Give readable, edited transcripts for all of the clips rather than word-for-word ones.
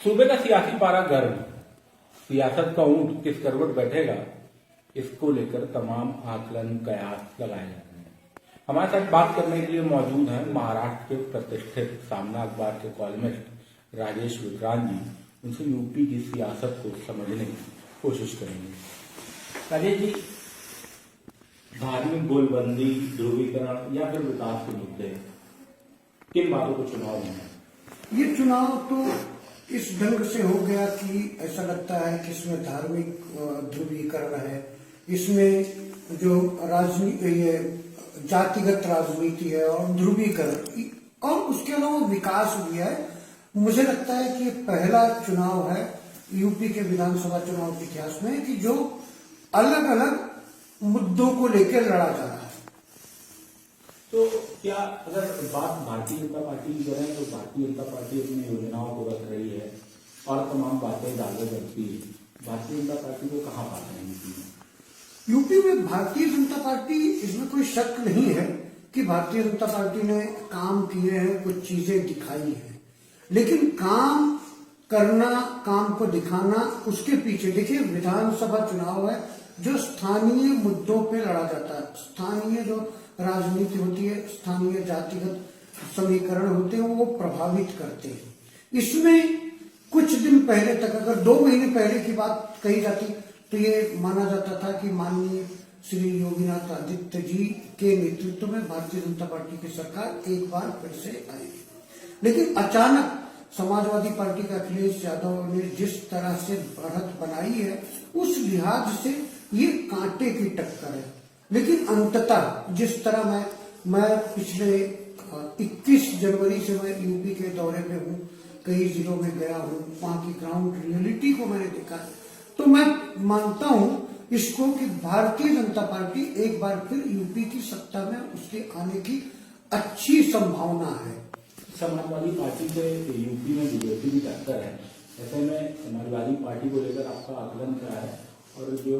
सूबे का सियासी पारा गर्म, सियासत का ऊंट किस करवट बैठेगा, इसको लेकर तमाम आकलन कयास लगाए जा रहे हैं। हमारे साथ बात करने के लिए मौजूद हैं महाराष्ट्र के प्रतिष्ठित सामना अखबार के कॉलमिस्ट राजेश विक्रांत जी। उनसे यूपी की सियासत को समझने की कोशिश करेंगे। राजेश जी, धार्मिक गोलबंदी, ध्रुवीकरण या फिर विकास के मुद्दे, किन बातों को चुनाव होना? ये चुनाव तो इस ढंग से हो गया कि ऐसा लगता है कि इसमें धार्मिक ध्रुवीकरण है, इसमें जो राजनीति, ये जातिगत राजनीति है और ध्रुवीकरण और उसके अलावा विकास भी है। मुझे लगता है कि ये पहला चुनाव है यूपी के विधानसभा चुनाव के इतिहास में कि जो अलग अलग मुद्दों को लेकर लड़ा जा रहा है। तो क्या अगर बात भारतीय जनता पार्टी की करें तो भारतीय जनता पार्टी अपनी योजनाओं को रख रही है और तमाम बातें दावे करती है, भारतीय जनता पार्टी को कहाँ पाते हैं यूपी में? भारतीय जनता पार्टी, इसमें कोई शक नहीं है कि भारतीय जनता पार्टी ने काम किए हैं, कुछ चीजें दिखाई हैं, लेकिन काम करना, काम को दिखाना, उसके पीछे देखिए विधानसभा चुनाव है जो स्थानीय मुद्दों पे लड़ा जाता है। स्थानीय जो राजनीति होती है, स्थानीय जातिगत समीकरण होते हैं, वो प्रभावित करते हैं। इसमें कुछ दिन पहले तक, अगर 2 महीने पहले की बात कही जाती तो ये माना जाता था कि माननीय श्री योगीनाथ आदित्य जी के नेतृत्व में भारतीय जनता पार्टी की सरकार एक बार फिर से आएगी। लेकिन अचानक समाजवादी पार्टी का अखिलेश यादव ने जिस तरह से बढ़त बनाई है, उस लिहाज से ये कांटे की टक्कर है। लेकिन अंततः जिस तरह मैं पिछले 21 जनवरी से मैं यूपी के दौरे पे हूँ, कई जिलों में गया हूँ, वहां की ग्राउंड रियलिटी को मैंने देखा है, तो मैं मानता हूँ इसको कि भारतीय जनता पार्टी एक बार फिर यूपी की सत्ता में उसके आने की अच्छी संभावना है। समाजवादी पार्टी से यूपी में बीजेपी की टक्कर है, ऐसे में समाजवादी पार्टी को लेकर आपका आकलन क्या है? और जो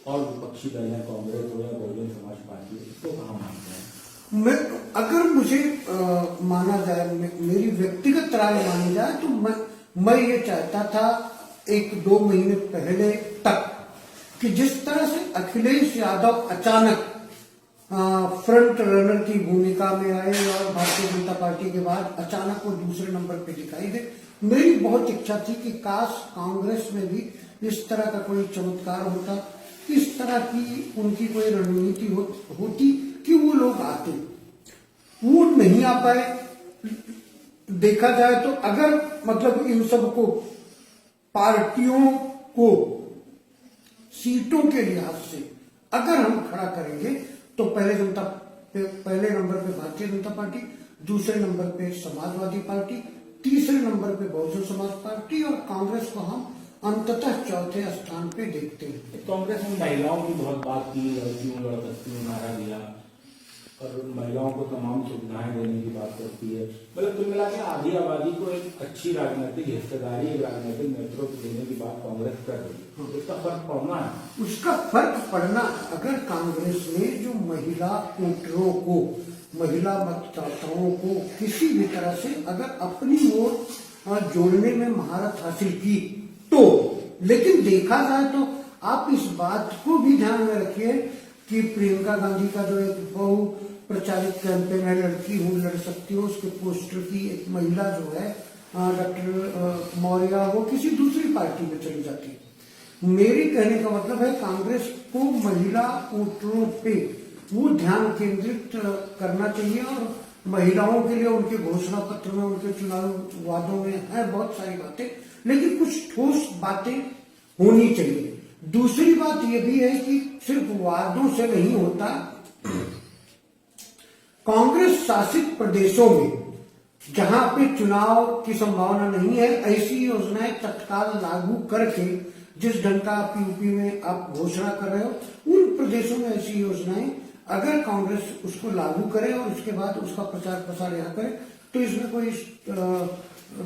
और विपक्षी दल है, कांग्रेस हो या बहुजन समाज पार्टी, इसको कहाँ मानते हैं? अगर मुझे माना जाए, मेरी व्यक्तिगत राय मानी जाए तो मैं ये चाहता था 1-2 महीने पहले तक कि जिस तरह से अखिलेश यादव अचानक फ्रंट रनर की भूमिका में आए और भारतीय जनता पार्टी के बाद अचानक वो दूसरे नंबर पे दिखाई दे, मेरी बहुत इच्छा थी कि काश कांग्रेस में भी इस तरह का कोई चमत्कार होता, इस तरह की उनकी कोई रणनीति होती कि वो लोग आते। वो नहीं आ पाए। देखा जाए तो अगर मतलब इन सबको पार्टियों को सीटों के लिहाज से अगर हम खड़ा करेंगे तो पहले नंबर पे भारतीय जनता पार्टी, दूसरे नंबर पे समाजवादी पार्टी, तीसरे नंबर पे बहुजन समाज पार्टी और कांग्रेस को हम अंततः चौथे स्थान पे देखते हैं। कांग्रेस ने महिलाओं की बहुत बात की, लड़कियों लड़कतियों नारा दिया और महिलाओं को तमाम सुविधाएं देने की बात करती है। मतलब कुल मिला के आधी आबादी को एक अच्छी राजनीतिक हिस्सेदारी, एक राजनीतिक नेतृत्व देने की बात कांग्रेस कर रही है। इसका फर्क पड़ना है। उसका फर्क पड़ना, अगर कांग्रेस ने जो महिला वोटरों को, महिला मतदाताओं को किसी भी तरह से अगर अपनी ओर जोड़ने में महारत हासिल की तो, लेकिन देखा जाए तो आप इस बात को भी ध्यान में रखिए कि प्रियंका गांधी का जो एक बहु प्रचारित कैंपेन है, लड़की हूं लड़ सकती हूँ, उसके पोस्टर की एक महिला जो है डॉक्टर मौर्य, वो किसी दूसरी पार्टी में चली जाती है। मेरी कहने का मतलब है कांग्रेस को महिला वोटरों पे वो ध्यान केंद्रित करना चाहिए और महिलाओं के लिए उनके घोषणा पत्र में, उनके चुनाव वादों में है बहुत सारी बातें, लेकिन कुछ ठोस बातें होनी चाहिए। दूसरी बात यह भी है कि सिर्फ वादों से नहीं होता। कांग्रेस शासित प्रदेशों में जहां पे चुनाव की संभावना नहीं है, ऐसी योजनाएं तत्काल लागू करके, जिस ढंग का आप यूपी में आप घोषणा कर रहे हो, उन प्रदेशों में ऐसी योजनाएं अगर कांग्रेस उसको लागू करे और उसके बाद उसका प्रचार प्रसार यहाँ करे तो इसमें कोई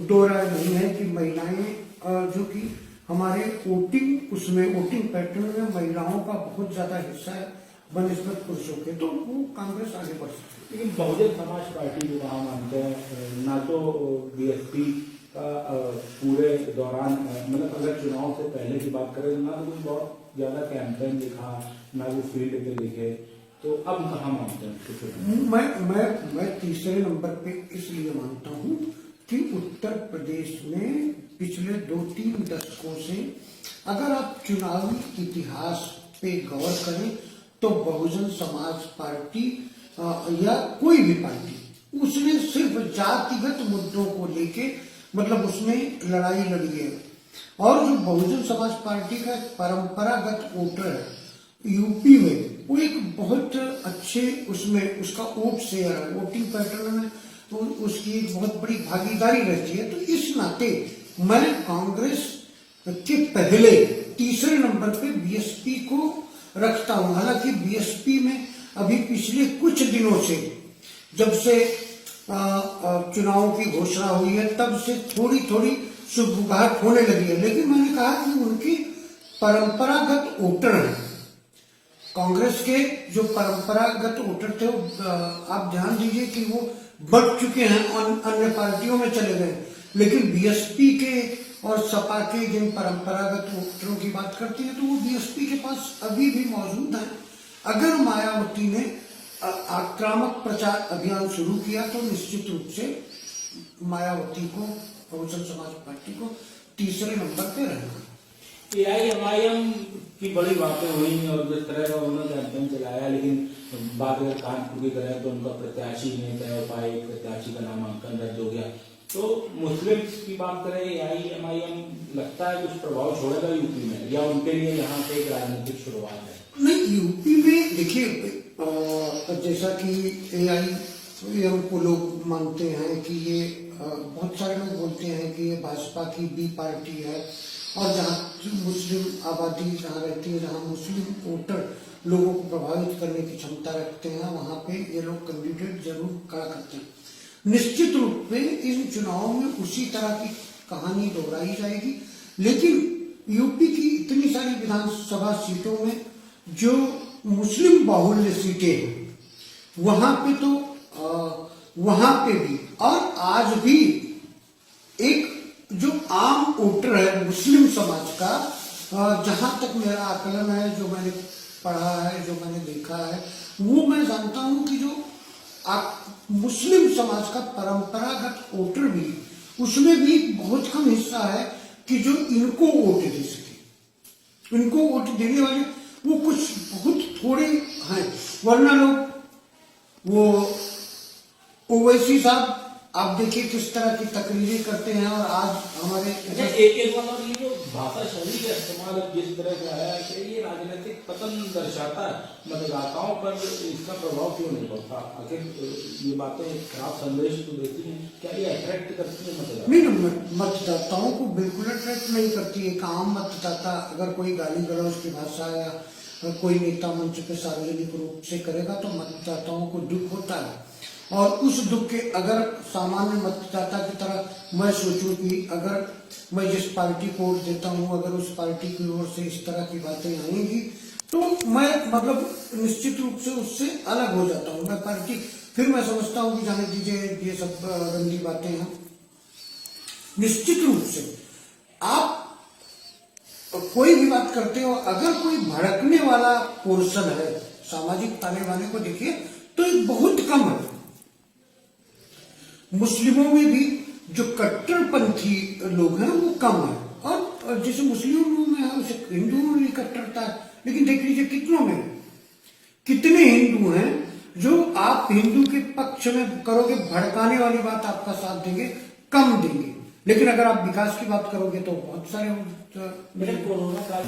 दो राय नहीं है कि महिलाएं जो कि हमारे वोटिंग, उसमें वोटिंग पैटर्न में महिलाओं का बहुत ज्यादा हिस्सा है बनिस्बत पुरुषों के, तो वो कांग्रेस आगे बढ़ सकती है। लेकिन बहुजन समाज पार्टी जो वहां मानते हैं, ना तो बीएसपी का पूरे दौरान मतलब अगर चुनाव से पहले की बात करें तो ना तो कुछ बहुत ज्यादा कैंपेन दिखा, ना वो फील्ड पे दिखे, तो अब कहाँ मानते हैं? मैं तीसरे नंबर पे इसलिए मानता हूँ कि उत्तर प्रदेश में पिछले 2-3 दशकों से अगर आप चुनावी इतिहास पे गौर करें तो बहुजन समाज पार्टी या कोई भी पार्टी उसने सिर्फ जातिगत मुद्दों को लेके मतलब उसने लड़ाई लड़ी है। और जो बहुजन समाज पार्टी का परंपरागत वोटर है यूपी में, वो एक बहुत अच्छे उसमें उसका वोट शेयर है, वोटिंग पैटर्न में तो उसकी एक बहुत बड़ी भागीदारी रहती है। तो इस नाते मैं कांग्रेस के पहले तीसरे नंबर पे बीएसपी को रखता हूं। हालांकि बीएसपी में अभी पिछले कुछ दिनों से जब से चुनाव की घोषणा हुई है तब से थोड़ी थोड़ी सुगबुगाहट होने लगी है, लेकिन मैंने कहा कि उनकी परंपरागत वोटर हैं कांग्रेस के जो परंपरागत वोटर थे आप ध्यान दीजिए कि वो बढ़ चुके हैं और अन्य पार्टियों में चले गए। लेकिन बीएसपी के और सपा के जिन परंपरागत वोटरों की बात करते हैं तो वो बीएसपी के पास अभी भी मौजूद हैं। अगर मायावती ने आक्रामक प्रचार अभियान शुरू किया तो निश्चित रूप से मायावती को बहुजन समाज पार्टी को तीसरे नंबर पे रहना। एआईएमआईएम की बड़ी बातें हुई और जिस तरह का उन्होंने कैंपेन चलाया, लेकिन बात अगर कानपुर की करें तो उनका प्रत्याशी नहीं तय हो पाए, प्रत्याशी का नामांकन रद्द हो गया। तो मुस्लिम की बात करें एआईएमआईएम लगता है कुछ प्रभाव छोड़ेगा यूपी में, या उनके लिए यहाँ पे एक राजनीतिक शुरुआत है? नहीं, यूपी में देखिए जैसा कि एआईएमआईएम को लोग मानते हैं कि ये बहुत सारे लोग बोलते हैं कि ये भाजपा की बी पार्टी है और जहाँ मुस्लिम आबादी जहाँ रहती है, जहाँ मुस्लिम वोटर लोगों को प्रभावित करने की क्षमता रखते हैं, वहाँ पे ये लोग कैंडिडेट जरूर खड़ा करते हैं। निश्चित रूप में इन चुनावों में उसी तरह की कहानी दोहराई जाएगी। लेकिन यूपी की इतनी सारी विधानसभा सीटों में जो मुस्लिम बाहुल्य सीटें हैं वहां पे तो वहां पे भी और आज भी एक जो आम वोटर है मुस्लिम समाज का, जहां तक मेरा आकलन है, जो मैंने पढ़ा है, जो मैंने देखा है, वो मैं जानता हूं कि जो मुस्लिम समाज का परंपरागत वोटर भी उसमें भी बहुत कम हिस्सा है कि जो इनको वोट दे सके। इनको वोट देने वाले वो कुछ बहुत थोड़े हैं, वरना लोग वो ओवैसी साहब आप देखिए किस तरह की तकरीरें करते हैं। और आज हमारे एक बार ये जो भाषा शैली का इस्तेमाल जिस तरह से आया है ये राजनीतिक पतन दर्शाता है, मतदाताओं पर इसका प्रभाव क्यों नहीं पड़ता? आखिर ये बातें खराब संदेश तो देती हैं, क्या ये अट्रैक्ट करती है मतदाता? नहीं, मतदाताओं को बिल्कुल अट्रैक्ट नहीं करती है। एक आम मतदाता अगर कोई गाली गलौज की भाषा या कोई नेता मंच पे सार्वजनिक रूप से करेगा तो मतदाताओं को दुख होता है। और उस दुख के अगर सामान्य मतदाता की तरह मैं सोचूं कि अगर मैं जिस पार्टी को वोट देता हूं अगर उस पार्टी की ओर से इस तरह की बातें आएंगी तो मैं मतलब निश्चित रूप से उससे अलग हो जाता हूं। मैं पार्टी फिर मैं समझता हूं कि जाने दीजिए ये सब गंदी बातें हैं। निश्चित रूप से आप कोई भी बात करते हो, अगर कोई भड़कने वाला पोर्शन है सामाजिक ताने बाने को देखिए तो ये बहुत कम है। मुस्लिमों में भी जो कट्टरपंथी लोग हैं वो कम है, और जैसे मुस्लिमों में है उसे हिंदुओं में भी कट्टरता है। लेकिन देख लीजिए कितनों में कितने हिंदू हैं जो आप हिंदू के पक्ष में करोगे भड़काने वाली बात आपका साथ देंगे, कम देंगे। लेकिन अगर आप विकास की बात करोगे तो बहुत सारे कोरोना काल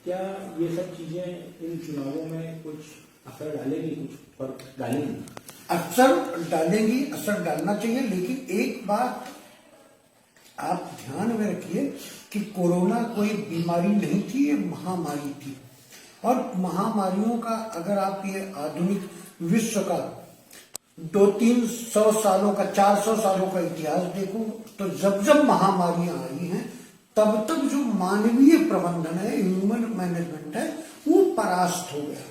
क्या ये सब चीजें इन चुनावों में कुछ असर डालेगी, कुछ फर्क डालेगी? असर डालेंगी, असर डालना चाहिए। लेकिन एक बात आप ध्यान में रखिए कि कोरोना कोई बीमारी नहीं थी, ये महामारी थी। और महामारियों का अगर आप ये आधुनिक विश्व का 200-300 सालों का 400 सालों का इतिहास देखो तो जब जब महामारियां आई हैं तब तब जो मानवीय प्रबंधन है, ह्यूमन मैनेजमेंट है, वो परास्त हो गया।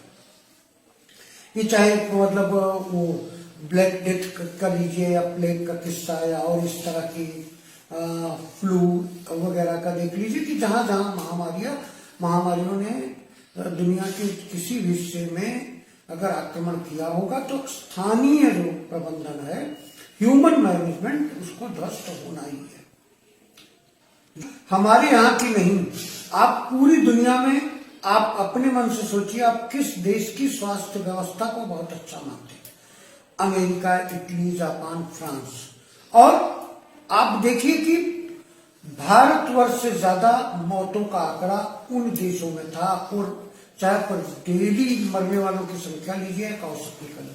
ये चाहे मतलब वो ब्लैक डेथ का लीजिए या प्लेग का किस्सा या और इस तरह की फ्लू वगैरह का देख लीजिए कि जहां जहां महामारियों ने दुनिया के किसी भी हिस्से में अगर आक्रमण किया होगा तो स्थानीय जो प्रबंधन है, ह्यूमन मैनेजमेंट, उसको ध्वस्त होना ही है। हमारे यहाँ की नहीं, आप पूरी दुनिया में आप अपने मन से सोचिए, आप किस देश की स्वास्थ्य व्यवस्था को बहुत अच्छा मानते हैं? America, Italy, Japan, France. और आप देखिए कि भारतवर्ष से ज्यादा मौतों का आंकड़ा उन देशों में था, और चाहे पर डेली मरने वालों की संख्या लीजिए, एक औसत निकल,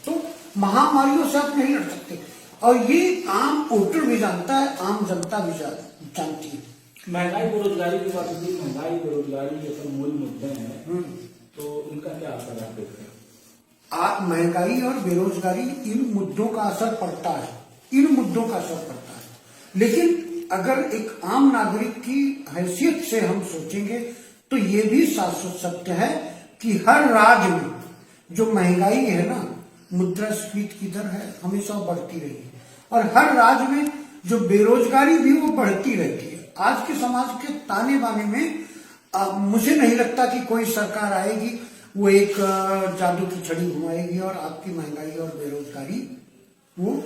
तो महामारियों से आप नहीं लड़ सकते। और ये आम वोटर भी जानता है, आम जनता भी जानती है। महंगाई बेरोजगारी की बात होती है, महंगाई बेरोजगारी जैसे मूल मुद्दे हैं, तो इनका क्या असर आप देखते हैं? महंगाई और बेरोजगारी, इन मुद्दों का असर पड़ता है, इन मुद्दों का असर पड़ता है। लेकिन अगर एक आम नागरिक की हैसियत से हम सोचेंगे तो ये भी शाश्वत सत्य है कि हर राज्य में जो महंगाई है ना, मुद्रास्फीति की दर है, हमेशा बढ़ती रही है। और हर राज्य में जो बेरोजगारी भी वो बढ़ती रहती है। आज के समाज के ताने बाने में मुझे नहीं लगता कि कोई सरकार आएगी वो एक जादू की छड़ी घुमाएगी और आपकी महंगाई और बेरोजगारी वो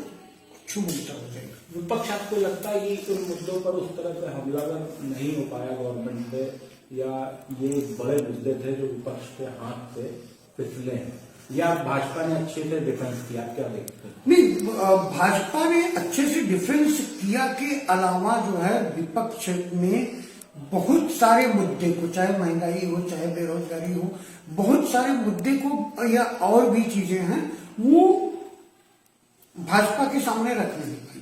छूमंतर हो जाएगी। विपक्ष आपको लगता है कि उन मुद्दों पर उस तरह से हमलावर नहीं हो पाया गवर्नमेंट पे, या ये बड़े मुद्दे थे जो विपक्ष के हाथ से फिसले हैं, या भाजपा ने अच्छे से डिफेंस किया? क्या देखते हैं? नहीं, भाजपा ने अच्छे से डिफेंस किया के अलावा जो है विपक्ष ने बहुत सारे मुद्दे को, चाहे महंगाई हो, चाहे बेरोजगारी हो, बहुत सारे मुद्दे को या और भी चीजें हैं वो भाजपा के सामने रख नहीं पाई।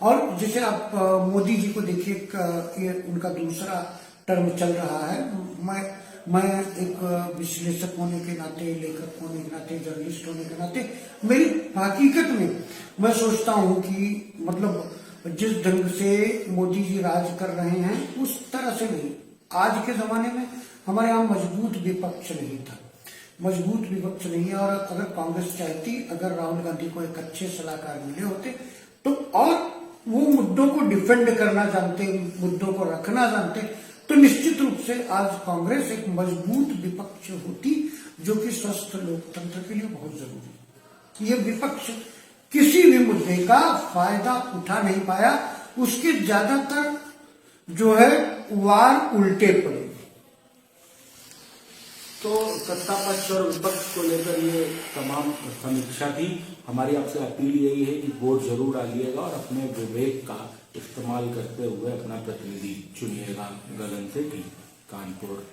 और जैसे आप मोदी जी को देखिए, ये उनका दूसरा टर्म चल रहा है। मैं एक विश्लेषक होने के नाते, लेखक होने के नाते, जर्नलिस्ट होने के नाते, मेरी हकीकत में मैं सोचता हूं कि मतलब जिस ढंग से मोदी जी राज कर रहे हैं उस तरह से नहीं। आज के जमाने में हमारे यहाँ मजबूत विपक्ष नहीं था, मजबूत विपक्ष नहीं है। और अगर कांग्रेस चाहती, अगर राहुल गांधी को एक अच्छे सलाहकार मिले होते तो, और वो मुद्दों को डिफेंड करना जानते, मुद्दों को रखना जानते, तो निश्चित रूप से आज कांग्रेस एक मजबूत विपक्ष होती, जो कि स्वस्थ लोकतंत्र के लिए बहुत जरूरी है। ये विपक्ष किसी भी मुद्दे का फायदा उठा नहीं पाया, उसके ज्यादातर जो है वार उल्टे पड़े। तो सत्ता पक्ष और विपक्ष को लेकर ये तमाम समीक्षा थी। हमारी आपसे अपील यही है कि वोट जरूर डालिएगा और अपने विवेक का इस्तेमाल करते हुए अपना प्रतिनिधि चुनिएगा। गगन सेठी, कानपुर।